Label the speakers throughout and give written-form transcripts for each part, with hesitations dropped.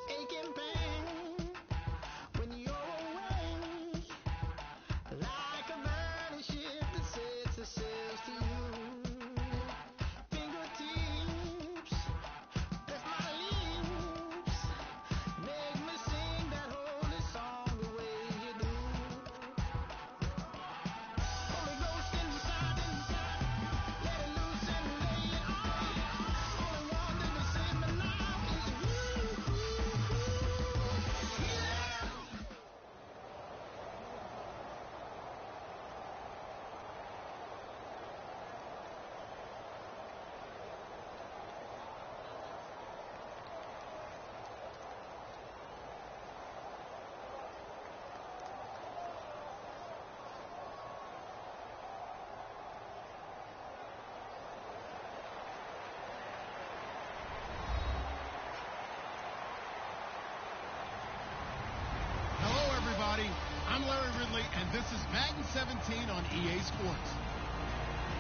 Speaker 1: aching pain when you're away, like a burning ship that sets the sails to you. Fingertips, press my lips, make me sing that holy song the way you do. Holy Ghost inside, let it loose and lay it on. Only one that can save me now is you. Yeah.
Speaker 2: Hello, everybody. I'm Larry Ridley, and this is Madden 17 on EA Sports.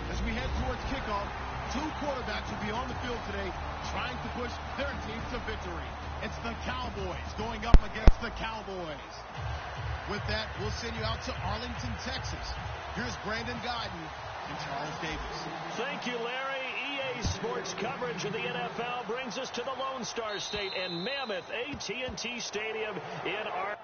Speaker 2: As we head towards kickoff, two quarterbacks will be on the field today trying to push their teams to victory. It's the Cowboys going up against the Cowboys. With that, we'll send you out to Arlington, Texas. Here's Brandon Godden and Charles Davis.
Speaker 3: Thank you, Larry. EA Sports coverage of the NFL brings us to the Lone Star State and Mammoth AT&T Stadium in our...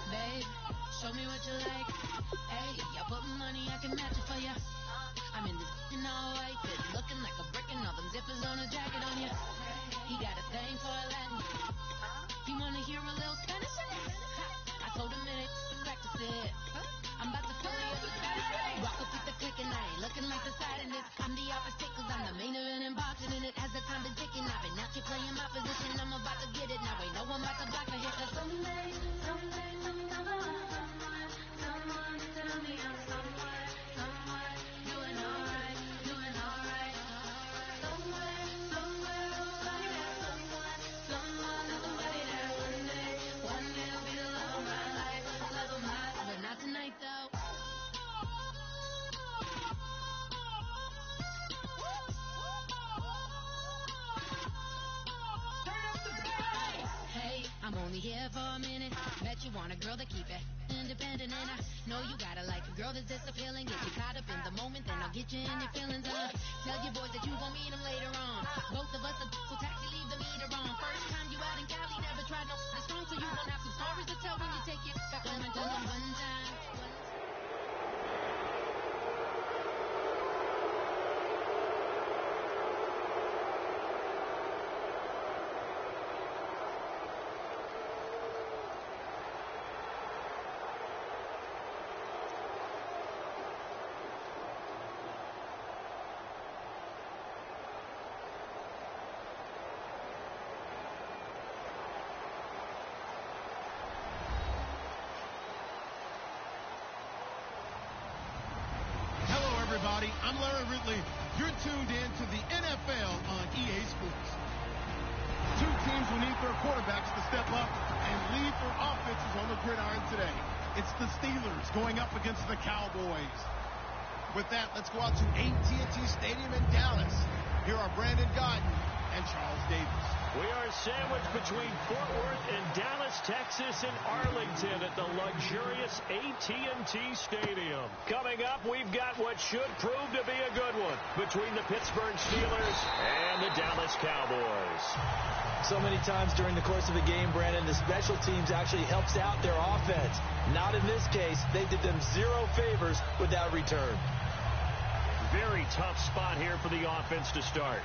Speaker 4: Babe, show me what you like. Hey, y'all put money, I can match it for ya. I'm in this in all white, fit, looking like a brick and all them zippers on a jacket on ya. He got a thing for a Latin. He wanna hear a little Spanish? I told him it, practice it. I'm about to fill you up with Spanish. Rock up with the click and I ain't looking like the side in this. I'm the opposite cause I'm the main event in boxing and it has the time been ticking. I've been out here playing my position, I'm about to get it. Now ain't no one about to block me here cause someday, someone tell me I'm somewhere doing alright. Somewhere somebody that one day will be the love of my life, but not tonight though. Hey, I'm only here for a minute. Bet you want a girl to keep it independent, and I know you gotta like a girl that's this appealing. Get you caught up in the moment, then I'll get you in your feelings. Tell your boys that you gon' meet them later on. Both of us are so taxi, leave the meter on. First time you out in Cali, never tried no strong, so you gon' have some stories to tell when you take it back home and tell them one time.
Speaker 2: Everybody, I'm Larry Ridley. You're tuned in to the NFL on EA Sports. Two teams will need their quarterbacks to step up and lead their offenses on the gridiron today. It's the Steelers going up against the Cowboys. With that, let's go out to AT&T Stadium in Dallas. Here are Brandon Godden and Charles Davis.
Speaker 3: We are sandwiched between Fort Worth and Dallas, Texas, and Arlington at the luxurious AT&T Stadium. Coming up, we've got what should prove to be a good one between the Pittsburgh Steelers and the Dallas Cowboys.
Speaker 5: So many times during the course of a game, Brandon, the special teams actually helps out their offense. Not in this case. They did them zero favors with that return.
Speaker 3: Very tough spot here for the offense to start.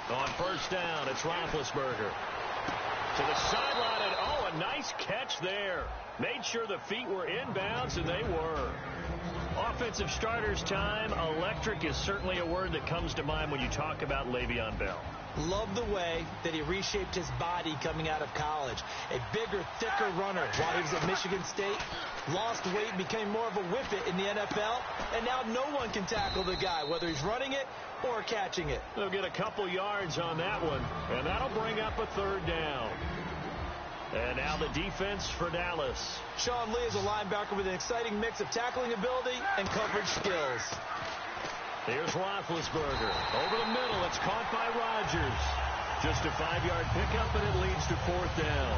Speaker 3: On first down, it's Roethlisberger. To the sideline, and a nice catch there. Made sure the feet were inbounds, and they were. Offensive starters time. Electric is certainly a word that comes to mind when you talk about Le'Veon Bell.
Speaker 5: Love the way that he reshaped his body coming out of college. A bigger, thicker runner while he was at Michigan State. Lost weight, became more of a whippet in the NFL. And now no one can tackle the guy, whether he's running it or catching it.
Speaker 3: They'll get a couple yards on that one, and that'll bring up a third down. And now the defense for Dallas.
Speaker 5: Sean Lee is a linebacker with an exciting mix of tackling ability and coverage skills.
Speaker 3: Here's Roethlisberger. Over the middle, it's caught by Rodgers. Just a 5-yard pickup, and it leads to fourth down.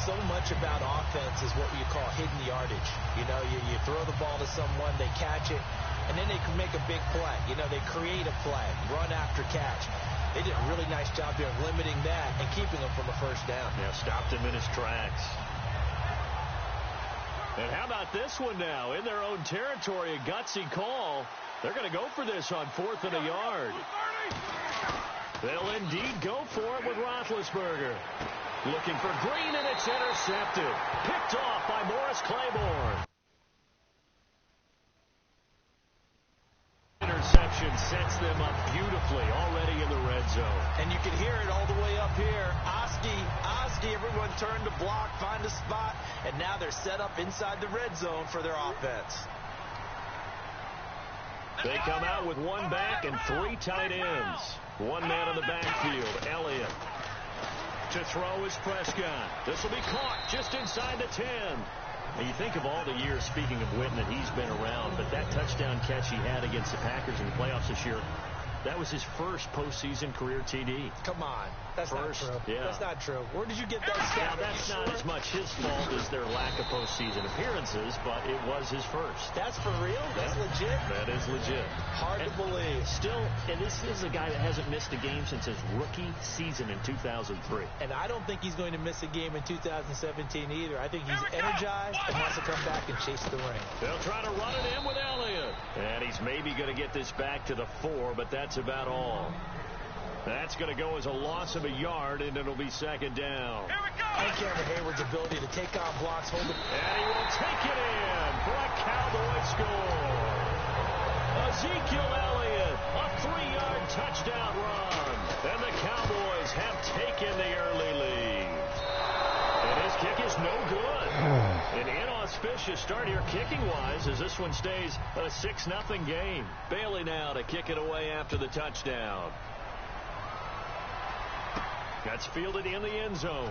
Speaker 5: So much about offense is what you call hidden yardage. You know, you throw the ball to someone, they catch it, and then they can make a big play. You know, they create a play, run after catch. They did a really nice job there of limiting that and keeping him from a first down.
Speaker 3: Yeah, stopped him in his tracks. And how about this one now? In their own territory, a gutsy call. They're going to go for this on 4th and a yard. They'll indeed go for it with Roethlisberger. Looking for Green, and it's intercepted. Picked off by Morris Claiborne. Interception sets them up beautifully already in the red zone.
Speaker 5: And you can hear it all the way up here. Oski, everyone turned to block, find a spot, and now they're set up inside the red zone for their offense.
Speaker 3: They come out with one back and 3 tight ends. One man in the backfield, Elliott. To throw is Prescott. This will be caught just inside the 10. And you think of all the years, speaking of Witten, that he's been around, but that touchdown catch he had against the Packers in the playoffs this year, that was his first postseason career TD.
Speaker 5: Come on. That's
Speaker 3: First,
Speaker 5: not true.
Speaker 3: yeah.
Speaker 5: That's not true. Where did you get that stat?
Speaker 3: Now, that's not as much his fault as their lack of postseason appearances, but it was his first.
Speaker 5: That's for real? That's legit?
Speaker 3: That is legit.
Speaker 5: Hard to believe.
Speaker 3: Still, and this is a guy that hasn't missed a game since his rookie season in 2003.
Speaker 5: And I don't think he's going to miss a game in 2017 either. I think he's energized and wants to come back and chase the ring.
Speaker 3: They'll try to run it in with Elliott. And he's maybe going to get this back to the 4, but that's about all. That's going to go as a loss of a yard, and it'll be second down.
Speaker 5: And Cameron Hayward's ability to take on blocks, hold it.
Speaker 3: And he will take it in for a Cowboy score. Ezekiel Elliott, a 3-yard touchdown run. And the Cowboys have taken the early lead. And his kick is no good. An inauspicious start here kicking-wise as this one stays a 6-0 game. Bailey now to kick it away after the touchdown. That's fielded in the end zone.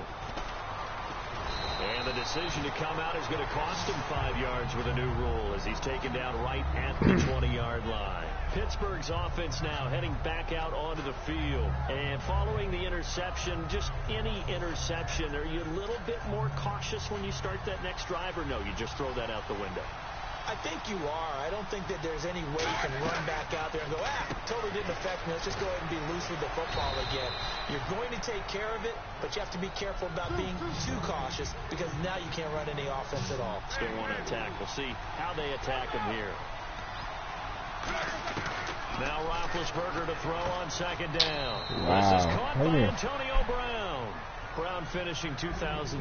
Speaker 3: And the decision to come out is going to cost him 5 yards with a new rule as he's taken down right at the 20-yard line. Pittsburgh's offense now heading back out onto the field. And following the interception, just any interception, are you a little bit more cautious when you start that next drive, or no, you just throw that out the window?
Speaker 5: I think you are. I don't think that there's any way you can run back out there and go, totally didn't affect me. Let's just go ahead and be loose with the football again. You're going to take care of it, but you have to be careful about being too cautious because now you can't run any offense at all.
Speaker 3: Still want to attack. We'll see how they attack him here. Now Roethlisberger to throw on second down.
Speaker 6: Wow.
Speaker 3: This is caught by Antonio Brown. Brown finishing 2016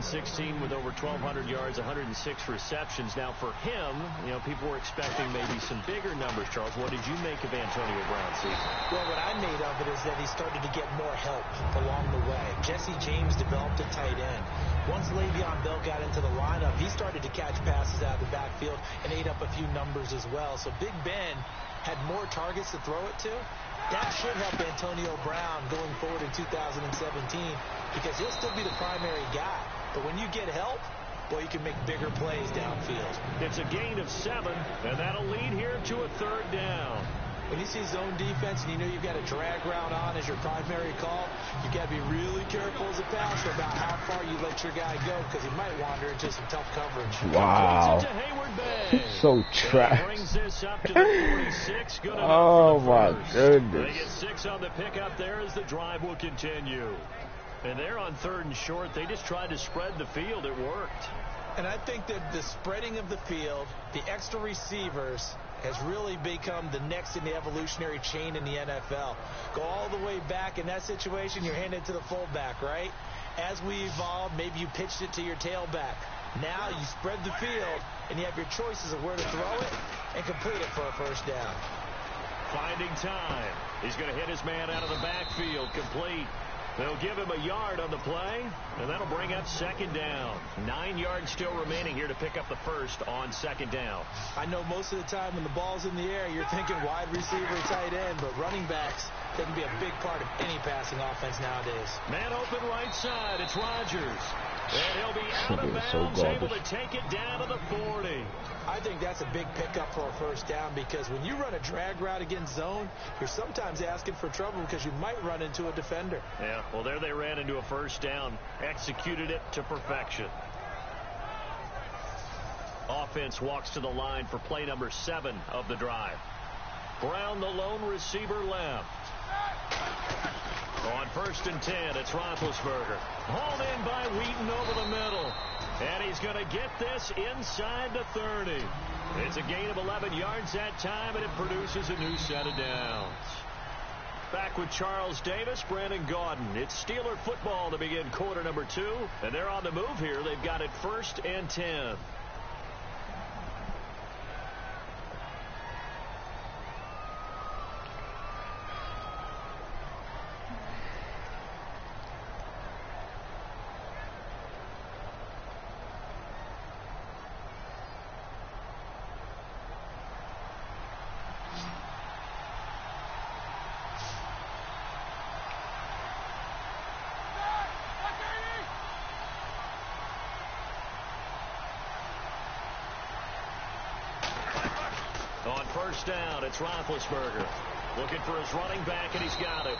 Speaker 3: with over 1,200 yards, 106 receptions. Now for him, you know, people were expecting maybe some bigger numbers, Charles. What did you make of Antonio Brown's season?
Speaker 5: Well, what I made of it is that he started to get more help along the way. Jesse James developed a tight end. Once Le'Veon Bell got into the lineup, he started to catch passes out of the backfield and ate up a few numbers as well. So Big Ben had more targets to throw it to. That should help Antonio Brown going forward in 2017 because he'll still be the primary guy. But when you get help, boy, you can make bigger plays downfield.
Speaker 3: It's a gain of 7, and that'll lead here to a third down.
Speaker 5: When you see zone defense and you know you've got a drag route on as your primary call, you've got to be really careful as a passer about how far you let your guy go because he might wander into some tough coverage.
Speaker 6: Wow. So trash.
Speaker 3: Brings this up to the 46. Good
Speaker 6: Oh, my
Speaker 3: first.
Speaker 6: goodness.
Speaker 3: They get 6 on the pickup there as the drive will continue. And they're on 3rd and short. They just tried to spread the field. It worked.
Speaker 5: And I think that the spreading of the field, the extra receivers, has really become the next in the evolutionary chain in the NFL. Go all the way back in that situation, you're handed to the fullback, right? As we evolve, maybe you pitched it to your tailback. Now you spread the field, and you have your choices of where to throw it. and complete it for a first down.
Speaker 3: Finding time. He's going to hit his man out of the backfield. Complete. They'll give him a yard on the play, and that'll bring up second down. 9 yards still remaining here to pick up the first on second down.
Speaker 5: I know most of the time when the ball's in the air, you're thinking wide receiver, tight end, but running backs can be a big part of any passing offense nowadays.
Speaker 3: Man open right side. It's Rodgers. And he'll be out of bounds, able to take it down to the 40.
Speaker 5: I think that's a big pickup for a first down because when you run a drag route against zone, you're sometimes asking for trouble because you might run into a defender.
Speaker 3: Yeah, well, there they ran into a first down, executed it to perfection. Offense walks to the line for play number 7 of the drive. Brown, the lone receiver, left. On 1st and 10, it's Roethlisberger. Hauled in by Wheaton over the middle. And he's going to get this inside the 30. It's a gain of 11 yards that time, and it produces a new set of downs. Back with Charles Davis, Brandon Gaudin. It's Steeler football to begin quarter number 2. And they're on the move here. They've got it 1st and 10. On 1st down, it's Roethlisberger. Looking for his running back, and he's got it.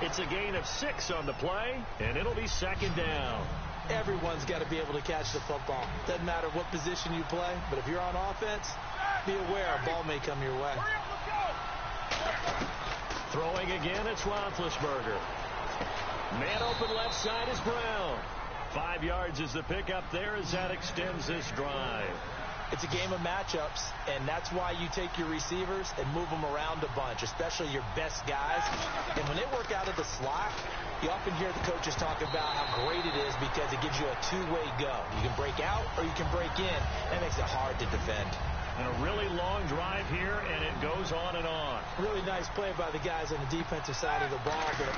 Speaker 3: It's a gain of 6 on the play, and it'll be second down.
Speaker 5: Everyone's got to be able to catch the football. Doesn't matter what position you play, but if you're on offense, be aware a ball may come your way.
Speaker 3: Throwing again, it's Roethlisberger. Man open left side is Brown. 5 yards is the pickup there as that extends this drive.
Speaker 5: It's a game of matchups, and that's why you take your receivers and move them around a bunch, especially your best guys. And when they work out of the slot, you often hear the coaches talk about how great it is because it gives you a two-way go. You can break out or you can break in. That makes it hard to defend.
Speaker 3: And a really long drive here, and it goes on and on.
Speaker 5: Really nice play by the guys on the defensive side of the ball, but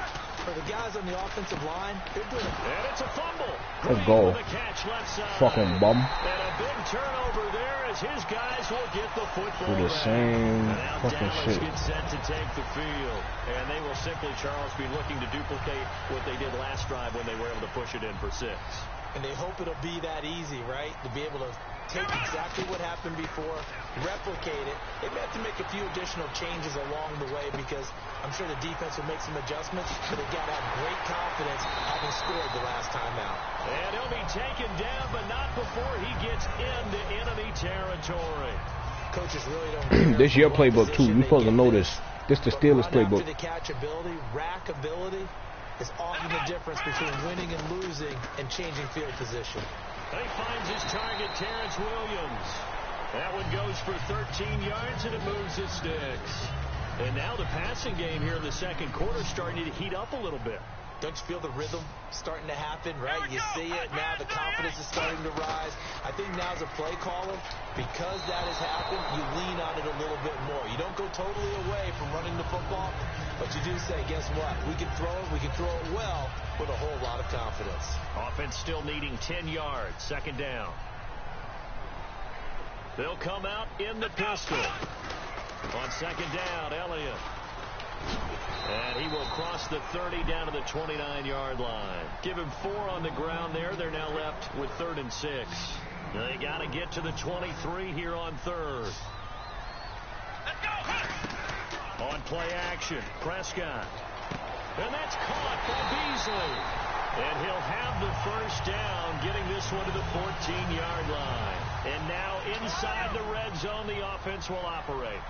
Speaker 5: for the guys on the offensive line, they're doing it.
Speaker 3: And it's a fumble.
Speaker 6: Let's go.
Speaker 3: With a catch left side.
Speaker 6: Fucking bum.
Speaker 3: And a big turnover there as his guys will get the football
Speaker 6: Do the
Speaker 3: back.
Speaker 6: same
Speaker 3: And now
Speaker 6: fucking
Speaker 3: Dallas
Speaker 6: shit.
Speaker 3: gets set to take the field. And they will simply, Charles, be looking to duplicate what they did last drive when they were able to push it in for 6.
Speaker 5: And they hope it'll be that easy, right? To be able to take exactly what happened before, replicate it. They may have to make a few additional changes along the way because I'm sure the defense will make some adjustments, but they've got to have great confidence having scored the last time out.
Speaker 3: And he'll be taken down, but not before he gets into enemy territory.
Speaker 5: Coaches really don't care.
Speaker 6: This your playbook too. You supposed to know this. This the Steelers playbook.
Speaker 5: After the catch ability, rack ability is often the difference between winning and losing and changing field position.
Speaker 3: He finds his target, Terrence Williams. That one goes for 13 yards, and it moves the sticks. And now the passing game here in the second quarter starting to heat up a little bit.
Speaker 5: Don't you feel the rhythm starting to happen, right? You see it now. The confidence is starting to rise. I think now as a play caller, because that has happened, you lean on it a little bit more. You don't go totally away from running the football, but you do say, guess what? We can throw it. We can throw it well with a whole lot of confidence.
Speaker 3: Offense still needing 10 yards. Second down. They'll come out in the pistol. On second down, Elliott. And he will cross the 30 down to the 29-yard line. Give him 4 on the ground there. They're now left with 3rd and 6. They got to get to the 23 here on 3rd. On play action, Prescott. And that's caught by Beasley. And he'll have the first down, getting this one to the 14-yard line. And now inside the red zone, the offense will operate.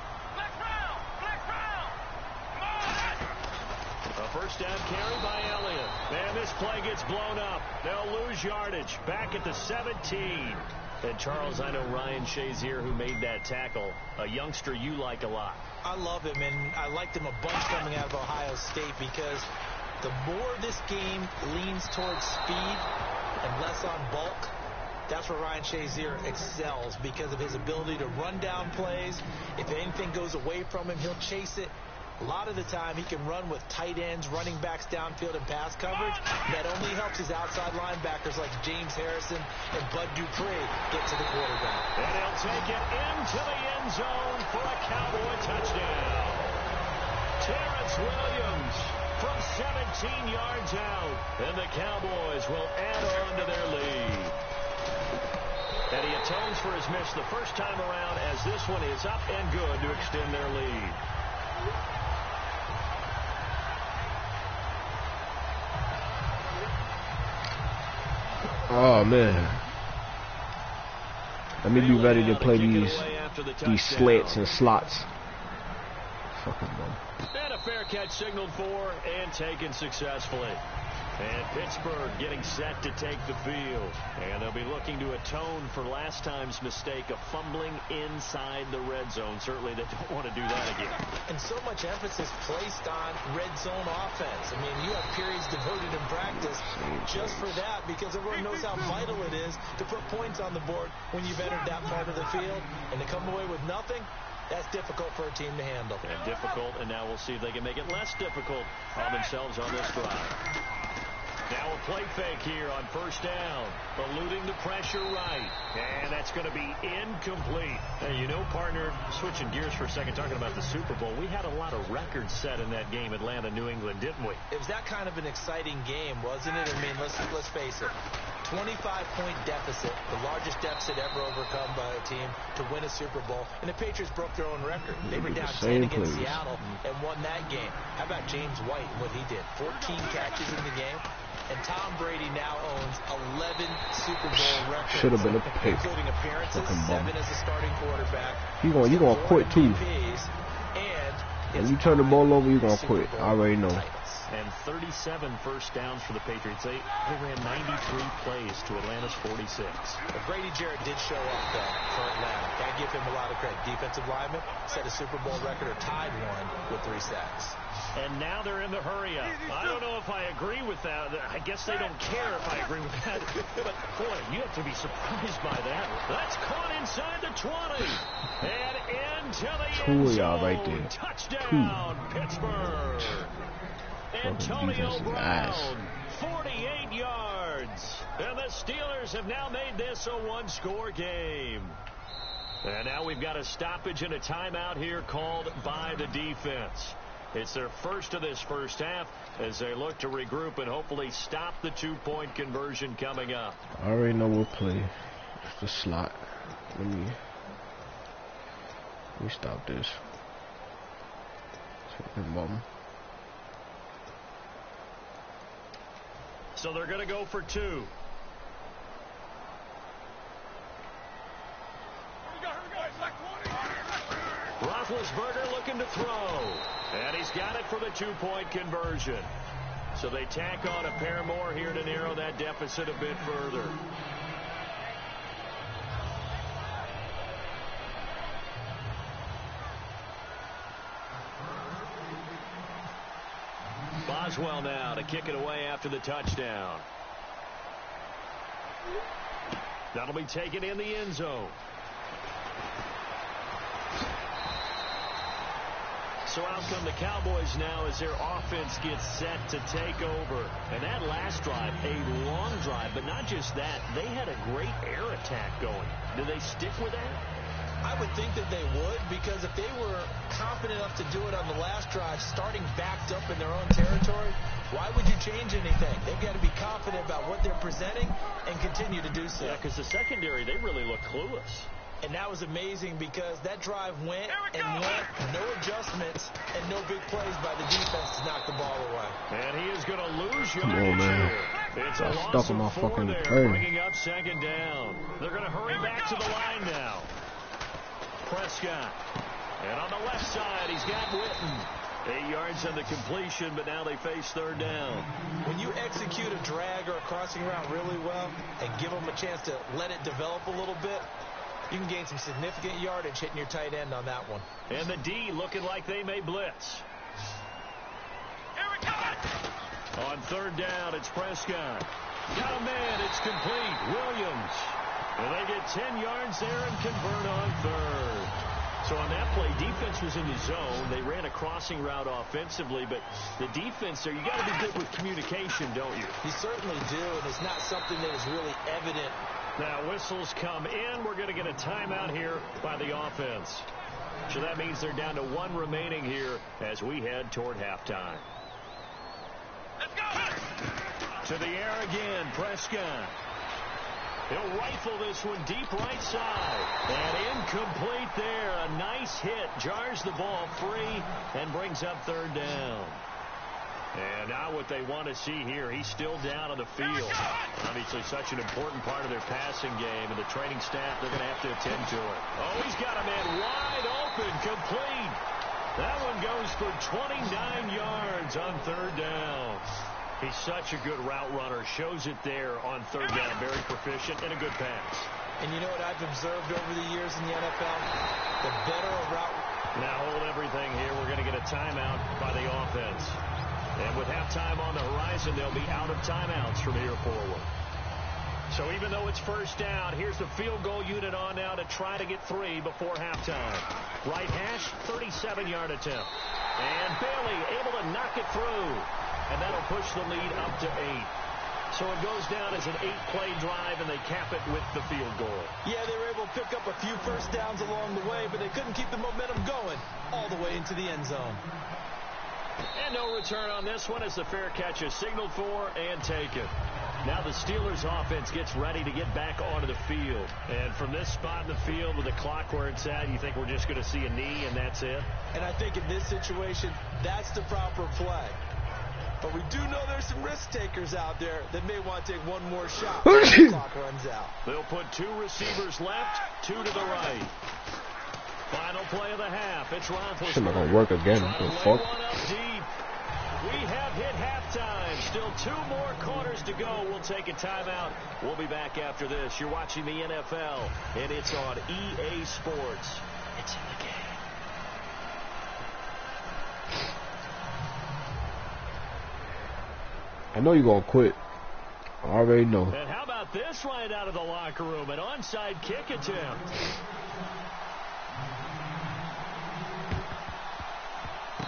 Speaker 3: A first down carry by Elliott. And this play gets blown up. They'll lose yardage. Back at the 17. And Charles, I know Ryan Shazier, who made that tackle, a youngster you like a lot.
Speaker 5: I love him, and I liked him a bunch coming out of Ohio State because the more this game leans towards speed and less on bulk, That's where Ryan Shazier excels because of his ability to run down plays. If anything goes away from him, he'll chase it. A lot of the time, he can run with tight ends, running backs downfield, and pass coverage. That only helps his outside linebackers like James Harrison and Bud Dupree get to the quarterback.
Speaker 3: And he'll take it into the end zone for a Cowboy touchdown. Terrence Williams from 17 yards out. And the Cowboys will add on to their lead. And he atones for his miss the first time around as this one is up and good to extend their lead.
Speaker 6: Oh man, let me be ready to play these slants and slots. Fucking bum.
Speaker 3: And a fair catch signaled for and taken successfully. And Pittsburgh getting set to take the field. And they'll be looking to atone for last time's mistake of fumbling inside the red zone. Certainly they don't want to do that again.
Speaker 5: And so much emphasis placed on red zone offense. I mean, you have periods devoted in practice just for that because everyone knows how vital it is to put points on the board when you've entered that part of the field. And to come away with nothing, that's difficult for a team to handle.
Speaker 3: And difficult, and now we'll see if they can make it less difficult on themselves on this drive. Now a play fake here on first down. Eluding the pressure right. And that's going to be incomplete. Hey, you know, partner, switching gears for a second, talking about the Super Bowl, we had a lot of records set in that game, Atlanta, New England, didn't we?
Speaker 5: It was that kind of an exciting game, wasn't it? I mean, let's face it. 25-point deficit, the largest deficit ever overcome by a team to win a Super Bowl. And the Patriots broke their own record. They were down 10 against Seattle and won that game. How about James White and what he did? 14 catches in the game. And Tom Brady now owns 11 Super Bowl records.
Speaker 6: Should have been a pick.
Speaker 5: Including appearances, 7 as a starting quarterback.
Speaker 6: You gonna quit too.
Speaker 5: And
Speaker 6: you turn the ball over, you gonna quit. I already know.
Speaker 3: And 37 first downs for the Patriots. They ran 93 plays to Atlanta's 46.
Speaker 5: But Grady Jarrett did show up, though, for Atlanta. Gotta give him a lot of credit. Defensive lineman set a Super Bowl record or tied one with 3 sacks.
Speaker 3: And now they're in the hurry up. I don't know if I agree with that. I guess they don't care if I agree with that. But, boy, you have to be surprised by that. That's caught inside the 20. And into the end zone.
Speaker 6: Right there.
Speaker 3: Touchdown, Pittsburgh. Antonio Brown, 48 yards. And the Steelers have now made this a one-score game. And now we've got a stoppage and a timeout here called by the defense. It's their first of this first half as they look to regroup and hopefully stop the two-point conversion coming up.
Speaker 6: I already know we'll play. It's the slot. Let me stop this.
Speaker 3: So they're going to go for 2. Roethlisberger looking to throw. And he's got it for the two-point conversion. So they tack on a pair more here to narrow that deficit a bit further. Boswell now to kick it away after the touchdown. That'll be taken in the end zone. So out come the Cowboys now as their offense gets set to take over. And that last drive, a long drive, but not just that. They had a great air attack going. Do they stick with that?
Speaker 5: I would think that they would, because if they were confident enough to do it on the last drive, starting backed up in their own territory, why would you change anything? They've got to be confident about what they're presenting and continue to do so.
Speaker 3: Yeah, because the secondary, they really look clueless.
Speaker 5: And that was amazing because that drive went and went, no adjustments, and no big plays by the defense to knock the ball away.
Speaker 3: And he is going to lose yardage here. It's a loss of 4 there, bringing up second down. They're going to hurry back to the line now. Prescott. And on the left side, he's got Witten. 8 yards on the completion, but now they face third down.
Speaker 5: When you execute a drag or a crossing route really well and give them a chance to let it develop a little bit, you can gain some significant yardage hitting your tight end on that one.
Speaker 3: And the D looking like they may blitz. Here we go! On third down, it's Prescott. Got a man, it's complete. Williams. And they get 10 yards there and convert on third. So on that play, defense was in the zone. They ran a crossing route offensively, but the defense there, you got to be good with communication, don't you?
Speaker 5: You certainly do, and it's not something that is really evident.
Speaker 3: Now whistles come in. We're going to get a timeout here by the offense. So that means they're down to 1 remaining here as we head toward halftime.
Speaker 2: Let's go!
Speaker 3: To the air again, Prescott. He'll rifle this one deep right side. And incomplete there. A nice hit. Jars the ball free and brings up third down. And now what they want to see here, he's still down on the field. Obviously such an important part of their passing game, and the training staff, they're going to have to attend to it. Oh, he's got a man wide open, complete. That one goes for 29 yards on third down. He's such a good route runner. Shows it there on third down. Very proficient and a good pass.
Speaker 5: And you know what I've observed over the years in the NFL? The better a route.
Speaker 3: Now hold everything here. We're going to get a timeout by the offense. And with halftime on the horizon, they'll be out of timeouts from here forward. So even though it's first down, here's the field goal unit on now to try to get 3 before halftime. Right hash, 37-yard attempt. And Bailey able to knock it through. And that'll push the lead up to 8. So it goes down as an 8-play drive, and they cap it with the field goal.
Speaker 5: Yeah, they were able to pick up a few first downs along the way, but they couldn't keep the momentum going all the way into the end zone.
Speaker 3: And no return on this one as the fair catch is signaled for and taken. Now the Steelers offense gets ready to get back onto the field. And from this spot in the field with the clock where it's at, you think we're just going to see a knee and that's it?
Speaker 5: And I think in this situation, that's the proper play. But we do know there's some risk takers out there that may want to take one more shot when the clock runs out.
Speaker 3: They'll put 2 receivers left, 2 to the right. Final play of the half. It's Roethlisberger.
Speaker 6: Shit not gonna work again. What the fuck?
Speaker 3: We have hit halftime. Still 2 more quarters to go. We'll take a timeout. We'll be back after this. You're watching the NFL, and it's on EA Sports. It's in the game.
Speaker 6: I know you're gonna quit. I already know.
Speaker 3: And how about this right out of the locker room? An onside kick attempt.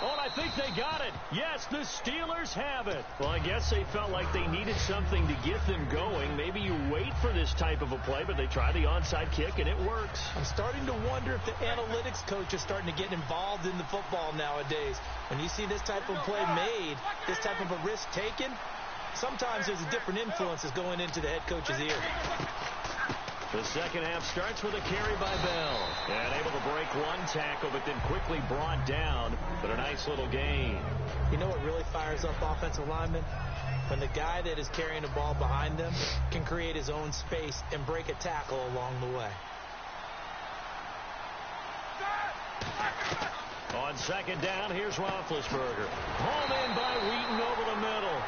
Speaker 3: Oh, and I think they got it. Yes, the Steelers have it. Well, I guess they felt like they needed something to get them going. Maybe you wait for this type of a play, but they try the onside kick, and it works.
Speaker 5: I'm starting to wonder if the analytics coach is starting to get involved in the football nowadays. When you see this type of play made, this type of a risk taken, sometimes there's a different influences going into the head coach's ear.
Speaker 3: The second half starts with a carry by Bell. And able to break 1 tackle, but then quickly brought down. But a nice little gain.
Speaker 5: You know what really fires up offensive linemen? When the guy that is carrying the ball behind them can create his own space and break a tackle along the way.
Speaker 3: On second down, here's Roethlisberger. Home in by Wheaton over the middle.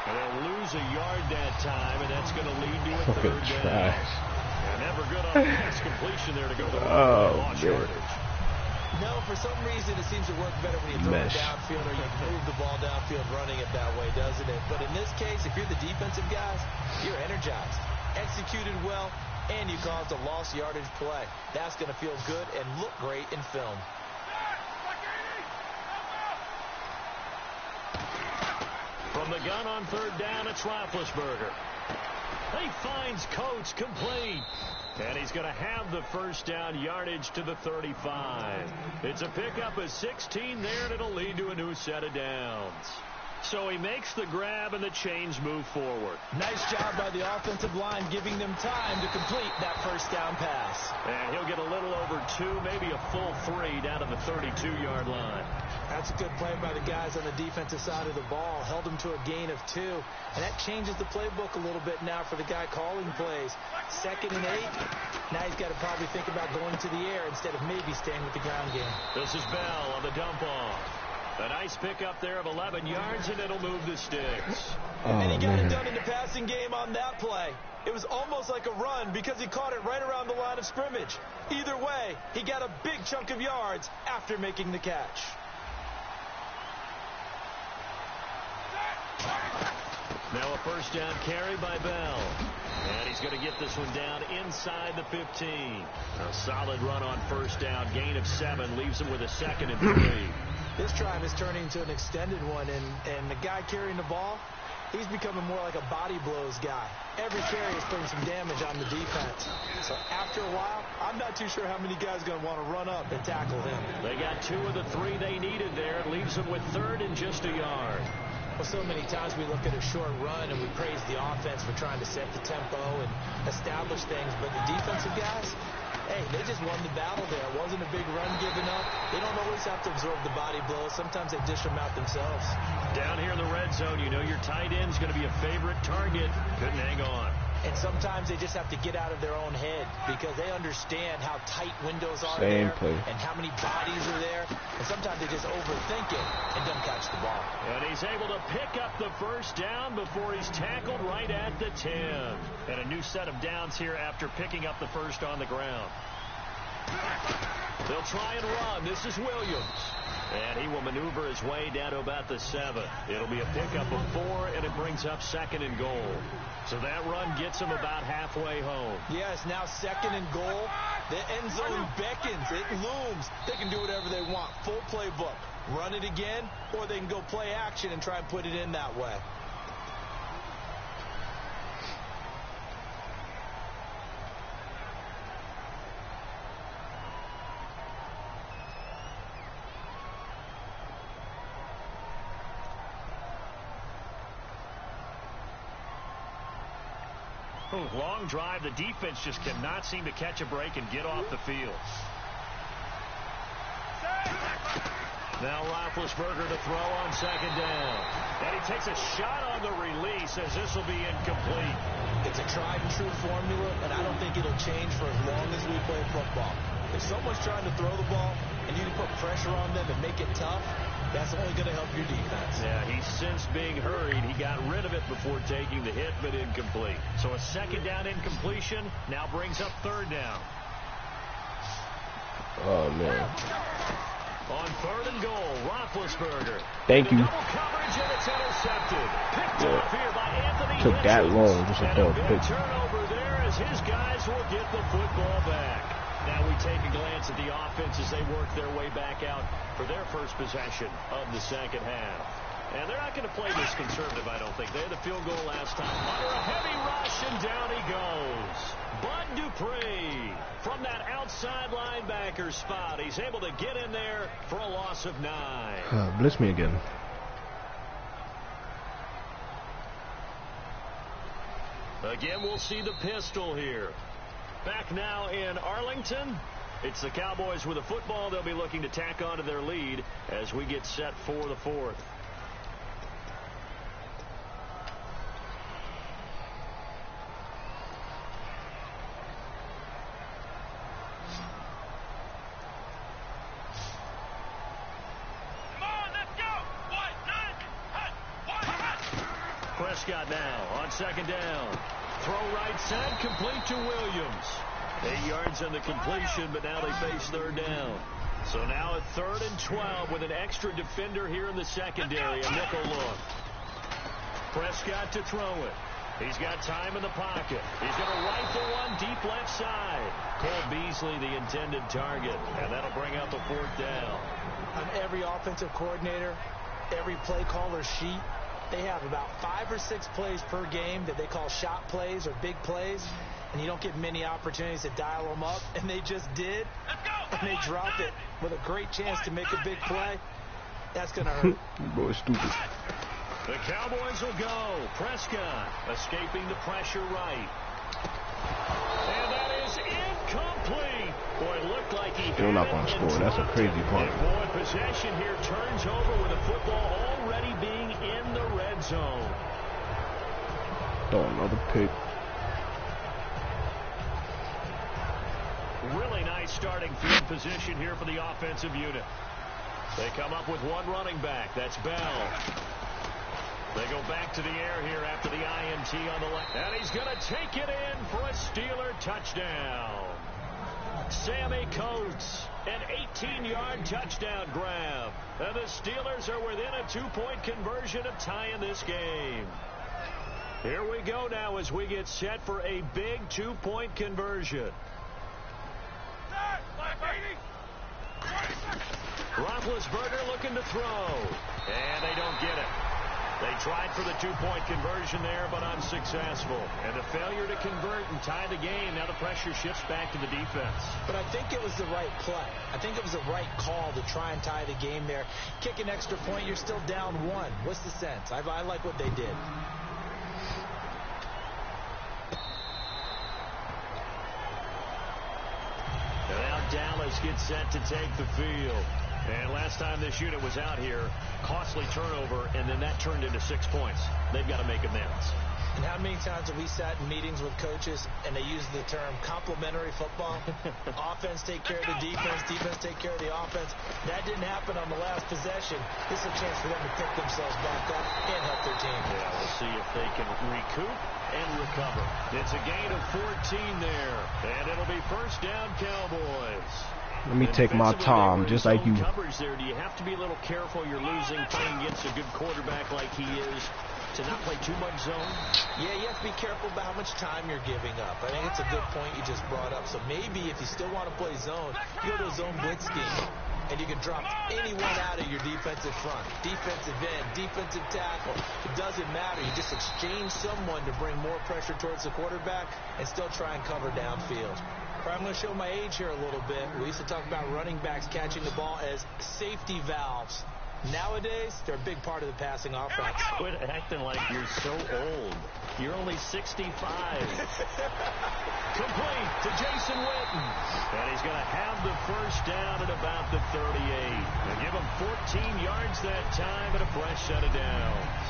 Speaker 3: And they'll lose a yard that time, and that's going to lead to a third down. And never good on pass completion there to go to the lost yardage.
Speaker 5: No, for some reason it seems to work better when you throw it downfield or you move the ball downfield running it that way, doesn't it? But in this case, if you're the defensive guys, you're energized, executed well, and you caused a lost yardage play. That's going to feel good and look great in film.
Speaker 3: From the gun on third down, it's Roethlisberger. He finds Coates complete. And he's going to have the first down, yardage to the 35. It's a pickup of 16 there, and it'll lead to a new set of downs. So he makes the grab, and the chains move forward.
Speaker 5: Nice job by the offensive line giving them time to complete that first down pass.
Speaker 3: And he'll get a little over 2, maybe a full 3 down to the 32-yard line.
Speaker 5: That's a good play by the guys on the defensive side of the ball. Held them to a gain of 2. And that changes the playbook a little bit now for the guy calling plays. 2nd and 8. Now he's got to probably think about going to the air instead of maybe staying with the ground game.
Speaker 3: This is Bell on the dump off. A nice pickup there of 11 yards, and it'll move the sticks.
Speaker 5: And he got it done in the passing game on that play. It was almost like a run because he caught it right around the line of scrimmage. Either way, he got a big chunk of yards after making the catch.
Speaker 3: Now a first down carry by Bell. And he's going to get this one down inside the 15. A solid run on first down. Gain of 7 leaves him with a 2nd and 3.
Speaker 5: This drive is turning into an extended one, and the guy carrying the ball, he's becoming more like a body blows guy. Every carry is putting some damage on the defense. So after a while, I'm not too sure how many guys are going to want to run up and tackle him.
Speaker 3: They got 2 of the 3 they needed there. It leaves them with 3rd and just a yard.
Speaker 5: Well, so many times we look at a short run and we praise the offense for trying to set the tempo and establish things, but the defensive guys, hey, they just won the battle there. It wasn't a big run given up. They don't always have to absorb the body blows. Sometimes they dish them out themselves.
Speaker 3: Down here in the red zone, you know your tight end's going to be a favorite target. Couldn't hang on.
Speaker 5: And sometimes they just have to get out of their own head because they understand how tight windows are
Speaker 6: Same
Speaker 5: there
Speaker 6: play.
Speaker 5: and how many bodies are there. And sometimes they just overthink it and don't catch the ball.
Speaker 3: And he's able to pick up the first down before he's tackled right at the 10. And a new set of downs here after picking up the first on the ground. They'll try and run. This is Williams. And he will maneuver his way down to about the 7. It'll be a pickup of 4, and it brings up 2nd and goal. So that run gets him about halfway home.
Speaker 5: Yes, now 2nd and goal. The end zone beckons. It looms. They can do whatever they want. Full playbook. Run it again, or they can go play action and try and put it in that way.
Speaker 3: Long drive. The defense just cannot seem to catch a break and get off the field. Now Roethlisberger to throw on 2nd down. And he takes a shot on the release as this will be incomplete.
Speaker 5: It's a tried and true formula, and I don't think it'll change for as long as we play football. If someone's trying to throw the ball and you can put pressure on them and make it tough, that's only going to help your defense.
Speaker 3: Yeah, he's since being hurried. He got rid of it before taking the hit, but incomplete. So a 2nd down incompletion now brings up 3rd down.
Speaker 6: Oh, man.
Speaker 3: On 3rd and goal, Roethlisberger.
Speaker 6: Thank you.
Speaker 3: Double coverage, and it's intercepted. Picked off here by Anthony
Speaker 6: Took that
Speaker 3: Hitchens.
Speaker 6: long just to
Speaker 3: And
Speaker 6: throw
Speaker 3: a
Speaker 6: a
Speaker 3: big
Speaker 6: pick.
Speaker 3: turnover there as his guys will get the football back. Now we take a glance at the offense as they work their way back out for their first possession of the 2nd half. And they're not going to play this conservative, I don't think. They had the field goal last time. Under a heavy rush, and down he goes. Bud Dupree from that outside linebacker spot. He's able to get in there for a loss of 9.
Speaker 6: Blitz me again.
Speaker 3: Again, we'll see the pistol here. Back now in Arlington. It's the Cowboys with a football. They'll be looking to tack on to their lead as we get set for the 4th. Prescott now on 2nd down. Throw right side, complete to Williams. 8 yards on the completion, but now they face 3rd down. So now at 3rd and 12 with an extra defender here in the secondary. A nickel look. Prescott to throw it. He's got time in the pocket. He's going to rifle one deep left side. Cole Beasley, the intended target, and that'll bring up a 4th down.
Speaker 5: On every offensive coordinator, every play caller sheet, they have about 5 or 6 plays per game that they call shot plays or big plays, and you don't get many opportunities to dial them up, and they just did, and they drop it with a great chance to make a big play. That's going to hurt.
Speaker 6: Boy, stupid.
Speaker 3: The Cowboys will go. Prescott escaping the pressure right. And that is incomplete. Boy, it looked like he
Speaker 6: Still not going to score. That's a crazy part.
Speaker 3: And boy, possession here turns over with the football already being in the red zone.
Speaker 6: Throw another pick.
Speaker 3: Really nice starting field position here for the offensive unit. They come up with one running back. That's Bell. They go back to the air here after the INT on the left. And he's going to take it in for a Steeler touchdown. Sammy Coates, an 18-yard touchdown grab. And the Steelers are within a 2-point conversion of tying this game. Here we go now as we get set for a big two-point conversion. Roethlisberger looking to throw. And they don't get it. They tried for the two-point conversion there, but unsuccessful. And the failure to convert and tie the game. Now the pressure shifts back to the defense.
Speaker 5: But I think it was the right play. I think it was the right call to try and tie the game there. Kick an extra point, you're still down one. What's the sense? I like what they did.
Speaker 3: And now Dallas gets set to take the field. And last time this unit was out here, costly turnover, and then that turned into 6 points. They've got to make amends.
Speaker 5: And how many times have we sat in meetings with coaches and they use the term complementary football? Offense take care of the defense, defense take care of the offense. That didn't happen on the last possession. This is a chance for them to pick themselves back up and help their team.
Speaker 3: Yeah, we'll see if they can recoup and recover. It's a gain of 14 there, and it'll be first down Cowboys.
Speaker 6: Let me take my time, just like you.
Speaker 3: Coverage there. Do you have to be a little careful? You're losing playing against a good quarterback like he is to not play too much zone?
Speaker 5: Yeah, you have to be careful about how much time you're giving up. I think it's a good point you just brought up. So maybe if you still want to play zone, you go to a zone blitz scheme, and you can drop anyone out of your defensive front. Defensive end, defensive tackle. It doesn't matter. You just exchange someone to bring more pressure towards the quarterback and still try and cover downfield. I'm going to show my age here a little bit. We used to talk about running backs catching the ball as safety valves. Nowadays, they're a big part of the passing offense.
Speaker 3: Quit acting like you're so old. You're only 65. Complete to Jason Witten. And he's going to have the first down at about the 38. They give him 14 yards that time and a fresh set of downs.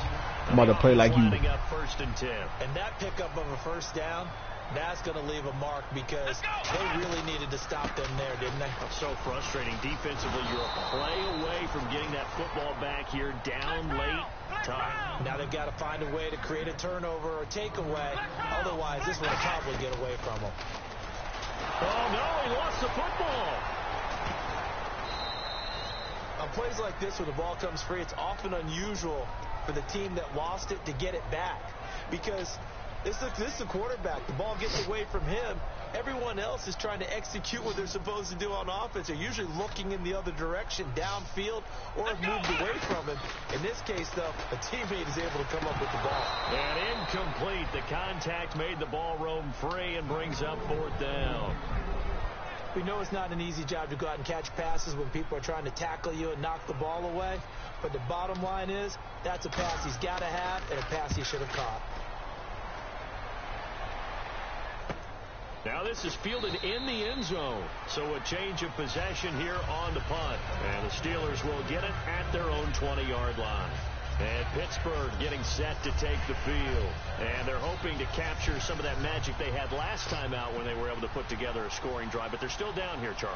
Speaker 6: I'm about to play like you.
Speaker 3: Up first and 10.
Speaker 5: And that pickup of a first down, that's going to leave a mark because they really needed to stop them there, didn't they?
Speaker 3: So frustrating. Defensively, you're a play away from getting that football back here down late. Tough.
Speaker 5: Now they've got to find a way to create a turnover or takeaway. Otherwise, this will probably get away from them.
Speaker 3: Oh, no, he lost the football.
Speaker 5: On plays like this where the ball comes free, it's often unusual for the team that lost it to get it back because this is the quarterback. The ball gets away from him. Everyone else is trying to execute what they're supposed to do on offense. They're usually looking in the other direction, downfield, or have moved away from him. In this case, though, a teammate is able to come up with the ball.
Speaker 3: And incomplete. The contact made the ball roam free and brings up fourth down.
Speaker 5: We know it's not an easy job to go out and catch passes when people are trying to tackle you and knock the ball away. But the bottom line is, that's a pass he's got to have and a pass he should have caught.
Speaker 3: Now this is fielded in the end zone. So a change of possession here on the punt. And the Steelers will get it at their own 20-yard line. And Pittsburgh getting set to take the field. And they're hoping to capture some of that magic they had last time out when they were able to put together a scoring drive. But they're still down here, Charles.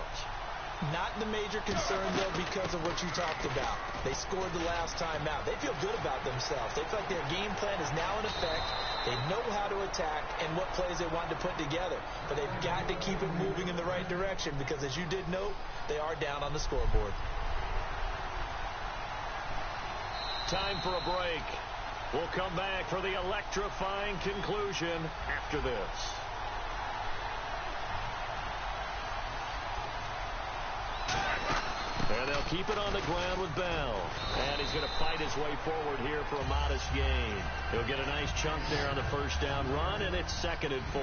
Speaker 5: Not the major concern, though, because of what you talked about. They scored the last time out. They feel good about themselves. They feel like their game plan is now in effect. They know how to attack and what plays they want to put together. But they've got to keep it moving in the right direction because, as you did note, they are down on the scoreboard.
Speaker 3: Time for a break. We'll come back for the electrifying conclusion after this. And they'll keep it on the ground with Bell. And he's going to fight his way forward here for a modest gain. He'll get a nice chunk there on the first down run, and it's 2nd and 4.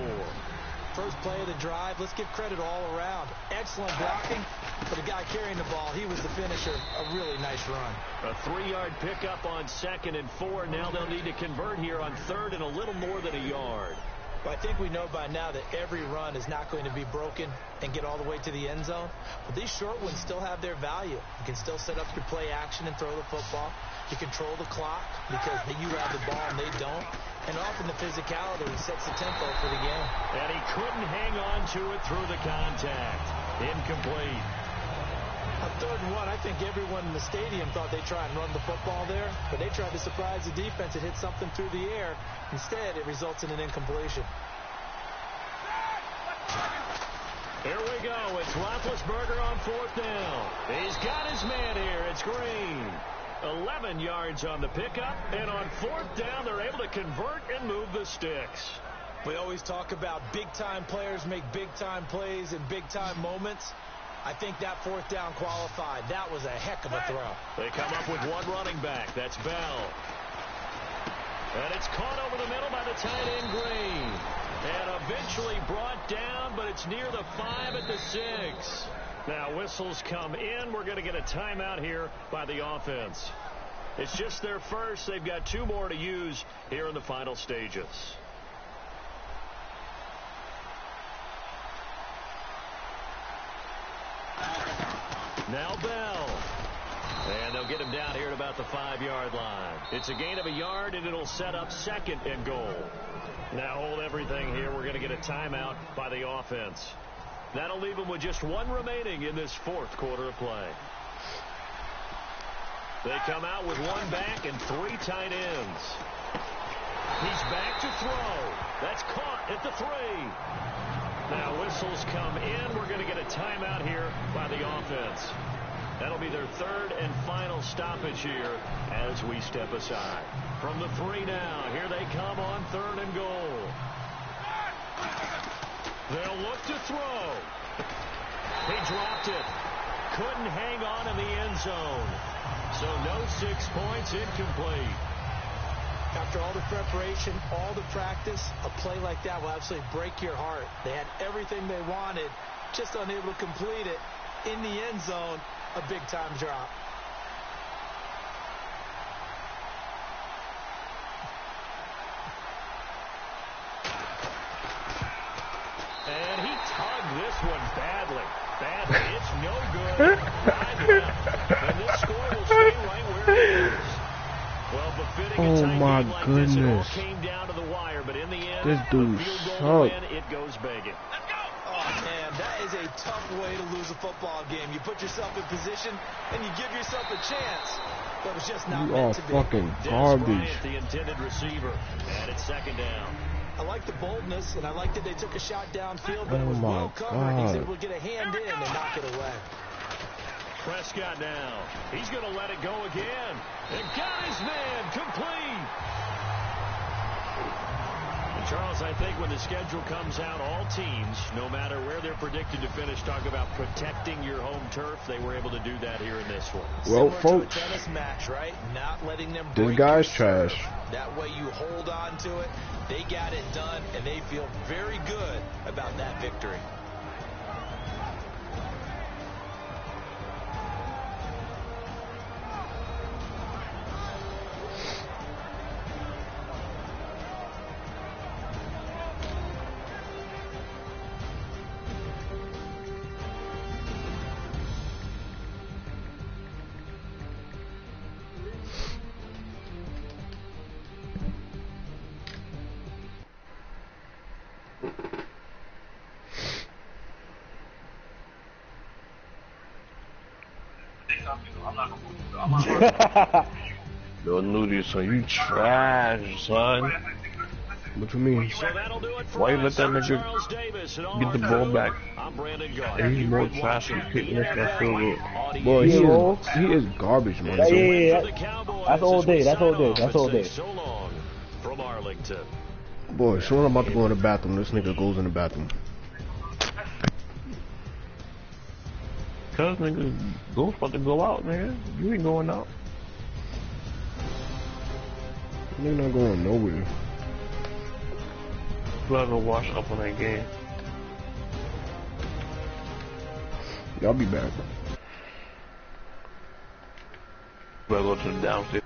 Speaker 5: First play of the drive, let's give credit all around. Excellent blocking for the guy carrying the ball. He was the finisher. A really nice run.
Speaker 3: A 3-yard pickup on 2nd and 4. Now they'll need to convert here on 3rd and a little more than a yard.
Speaker 5: But I think we know by now that every run is not going to be broken and get all the way to the end zone. But these short ones still have their value. You can still set up your play action and throw the football. You control the clock because you have the ball and they don't. And often the physicality sets the tempo for the game.
Speaker 3: And he couldn't hang on to it through the contact. Incomplete.
Speaker 5: On 3rd and 1, I think everyone in the stadium thought they'd try and run the football there, but they tried to surprise the defense and hit something through the air. Instead, it results in an incompletion.
Speaker 3: Here we go. It's Roethlisberger on 4th down. He's got his man here. It's Green. 11 yards on the pickup, and on 4th down, they're able to convert and move the sticks.
Speaker 5: We always talk about big-time players make big-time plays in big-time moments. I think that 4th down qualified. That was a heck of a throw.
Speaker 3: They come up with one running back. That's Bell. And it's caught over the middle by the tight end, Green. And eventually brought down, but it's near the 5 at the 6. Now whistles come in. We're going to get a timeout here by the offense. It's just their first. They've got 2 more to use here in the final stages. Now Bell. And they'll get him down here at about the 5-yard line. It's a gain of a yard, and it'll set up 2nd and goal. Now hold everything here. We're going to get a timeout by the offense. That'll leave them with just 1 remaining in this 4th quarter of play. They come out with 1 back and 3 tight ends. He's back to throw. That's caught at the 3. Now whistles come in. We're going to get a timeout here by the offense. That'll be their 3rd and final stoppage here as we step aside. From the 3 now, here they come on 3rd and goal. They'll look to throw. He dropped it. Couldn't hang on in the end zone. So no 6 points, incomplete.
Speaker 5: After all the preparation, all the practice, a play like that will absolutely break your heart. They had everything they wanted, just unable to complete it. In the end zone, a big-time drop.
Speaker 3: And he tugged this one badly. It's no good. 9 left. And this score will stay right where it is. Well, befitting a tight game like this, it all came down to the wire, but in the end,
Speaker 6: this dude
Speaker 3: the field goal to win, it goes begging.
Speaker 5: Oh, man, that is a tough way to lose a football game. You put yourself in position, and you give yourself a chance. But it's just not meant to be.
Speaker 6: You are fucking garbage.
Speaker 3: Bryant, the intended receiver, and it's 2nd down.
Speaker 5: I like the boldness, and I like that they took a shot downfield, but it was well covered. He's able to get a hand in and knock it away.
Speaker 3: Prescott now. He's going to let it go again. And got his man complete. And Charles, I think when the schedule comes out, all teams, no matter where they're predicted to finish, talk about protecting your home turf. They were able to do that here in this one.
Speaker 6: Well,
Speaker 5: Similar
Speaker 6: folks,
Speaker 5: to a tennis match, right? Not letting them
Speaker 6: this
Speaker 5: break
Speaker 6: guy's
Speaker 5: your serve.
Speaker 6: trash.
Speaker 5: That way you hold on to it. They got it done, and they feel very good about that victory.
Speaker 7: Yo, xNudiies, son, you trash, son.
Speaker 6: What you mean?
Speaker 7: Why you let that nigga get the ball back? And he's more trash than kicking this that field goal.
Speaker 6: Boy, he is garbage, man.
Speaker 8: Yeah. That's all day. That's all day. That's all day.
Speaker 3: From Arlington.
Speaker 6: Boy, as soon as I'm about to go in the bathroom, this nigga goes in the bathroom.
Speaker 7: Cause nigga, Ghost about to go out, nigga. You ain't going out.
Speaker 6: Nigga not going nowhere.
Speaker 7: You gotta go wash up on that game.
Speaker 6: Y'all be back.
Speaker 7: You gotta go to the downstairs.